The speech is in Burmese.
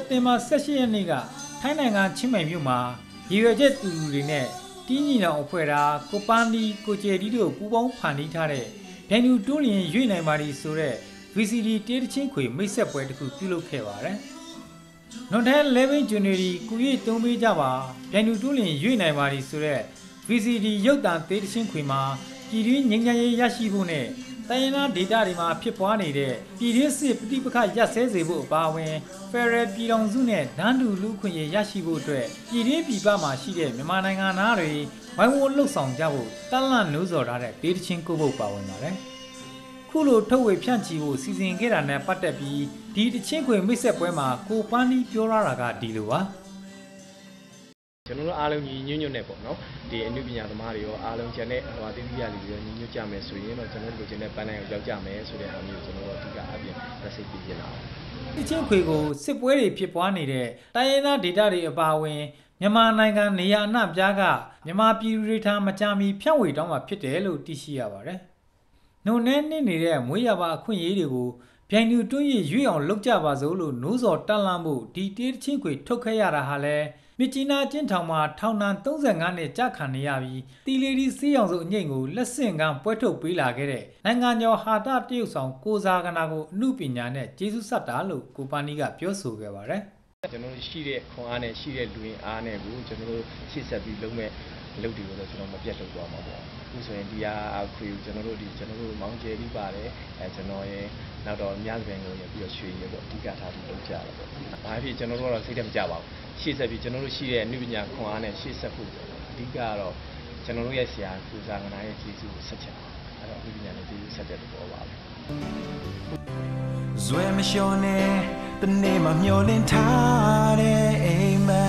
တင်ဘာ18ရက်နေ့ကထိုင်းနိုင်ငံချင်းမိုင်မြို့မှာရည်ရွယ်ချက်တူတူတွေနဲ့တင်းညီနောင်အဖွဲ့သားကိုပန်းဒီကိုကျေဒီတို့ပူးပေါင်းဖန်တီးထားတဲ့ဒိုင်နူတိုးလျင်ရွေ့နိုင်ပါသည်ဆိုတဲ့ VCD တေးတချင်းခွေမိတ်ဆက်ပွဲတစ်ခုပြုလုပ်ခဲ့ပါတယ်။နော်ထဲ11 January ကိုရီတုံးပေးကြပါဒိုင်နူတိုးလျင်ရွေ့နိုင်ပါသည်ဆိုတဲ့ VCD ရုပ်သံတေးတချင်းခွေမှာပြည်တွင်းငြိမ်းချမ်းရေးရရှိဖို့နဲ့တိုင်းရင်းသားဒေသတွေမှာဖြစ်ပွားနေတဲ့ပြည်တွင်းစစ်ပဋိပက္ခရပ်စဲစေဖို့အပါအဝင်ဖက်ဒရယ်ပြည်ထောင်စုနဲ့ဒန်းတူလူခွင့်ရေးရရှိဖို့အတွက်ပြည်တွင်းပြည်ပမှာရှိတဲ့မြန်မာနိုင်ငံသားတွေဝိုင်းဝန်းလှုပ်ဆောင်ကြဖို့တန်လန့်နှိုးဆော်ထားတဲ့ဒေသချင်းကိုဖို့ပါဝင်ပါတယ်။ခုလိုထုတ်ဝေဖြန့်ချီဖို့စီစဉ်ခဲ့တာနဲ့ပတ်သက်ပြီးဒီတချင်းခွေမိတ်ဆက်ပွဲမှာကိုပန်းဒီပြောရတာကဒီလိုပါကျွန်တော်တို့အားလုံးညီညွတ်ညွတ်နဲ့ပေါ့နော်ဒီအနုပညာသမားတွေရောအားလုံးကျန်တဲ့ဟိုအသီးသီးရလူတွေရောညီညွတ်ကြမယ်ဆိုရင်တော့ကျွန်တော်တို့လိုချင်တဲ့ပန်းတိုင်းကိုရောက်ကြမယ်ဆိုတဲ့အားမျိုးကျွန်တော်တို့အဓိကအပြင်သက်စိတ်ပြပြနေတာဒီချင်းခွေကိုစစ်ပွဲတွေဖြစ်ပွားနေတဲ့တိုင်းရင်းသားဒေသတွေအပါအဝင်မြန်မာနိုင်ငံနေရာအနှံ့ပြားကမြန်မာပြည်သူတွေထားမကြမီဖြန့်ဝေတောင်းမှာဖြစ်တယ်လို့သိရှိရပါတယ်။နှုံနဲ့နှိမ့်နေတဲ့မွေးရပါအခွင့်အရေးတွေကိုဗျိုင်လူတွင်းရရွေ့အောင်လုပ်ကြပါစို့လို့နှိုးဆော်တက်လှမ်းဖို့ဒီတေးချင်းခွေထုတ်ခဲ့ရတာဟာလဲမြစ်ကြီးနားကျင်းထောင်မှာထောင်ဒဏ်35နှစ်ကြာခံနေရပြီးတီလီဒီစီးအောင်စုအငိမ့်ကိုလက်ဆင့်ကမ်းပွဲထုတ်ပေးလာခဲ့တဲ့နိုင်ငံကျော်ဟာတာတရုတ်ဆောင်ကိုစားကနာကိုအမှုပညာနဲ့ကျေးဇူးဆက်တာလို့ကိုပန်းဒီကပြောဆိုခဲ့ပါတယ်ကျွန်တော်တို့ရှိတဲ့ခွန်အားနဲ့ရှိတဲ့လူရင်းအားနဲ့ကိုကျွန်တော်တို့ရှေ့ဆက်ပြီးလုံးမဲ့အလုပ်တွေကိုတော့ကျွန်တော်မပြတ်လုပ်သွားမှာပေါ့အခုဆိုရင်ဒီဟာခွေကိုကျွန်တော်တို့မောင်ကျယ်ပြီးပါတယ်ကျွန်တော်ရဲ့နောက်တော့မြစပင်ကိုရပြီးတော့ရွှေရပေါ့အဓိကထားပြီးလုပ်ကြတာပေါ့ဘာဖြစ်ကျွန်တော်တို့ကတော့စိတ်ထဲမကြပါဘူးရှေ့ဆက်ပြီးကျွန်တော်တို့ရှိတဲ့အနုပညာခွန်အားနဲ့ရှေ့ဆက်ဖို့အဓိကတော့ကျွန်တော်တို့ရဲ့ဆရာကိုစားကနာရဲ့ကျေးဇူးကိုဆက်ချက်အဲ့တော့အနုပညာနဲ့ကျေးဇူးဆက်တဲ့သဘောပါပဲဇွဲမလျှော်နဲ့တနေ့မှမျောလင်းထားတဲ့အိမ်မက်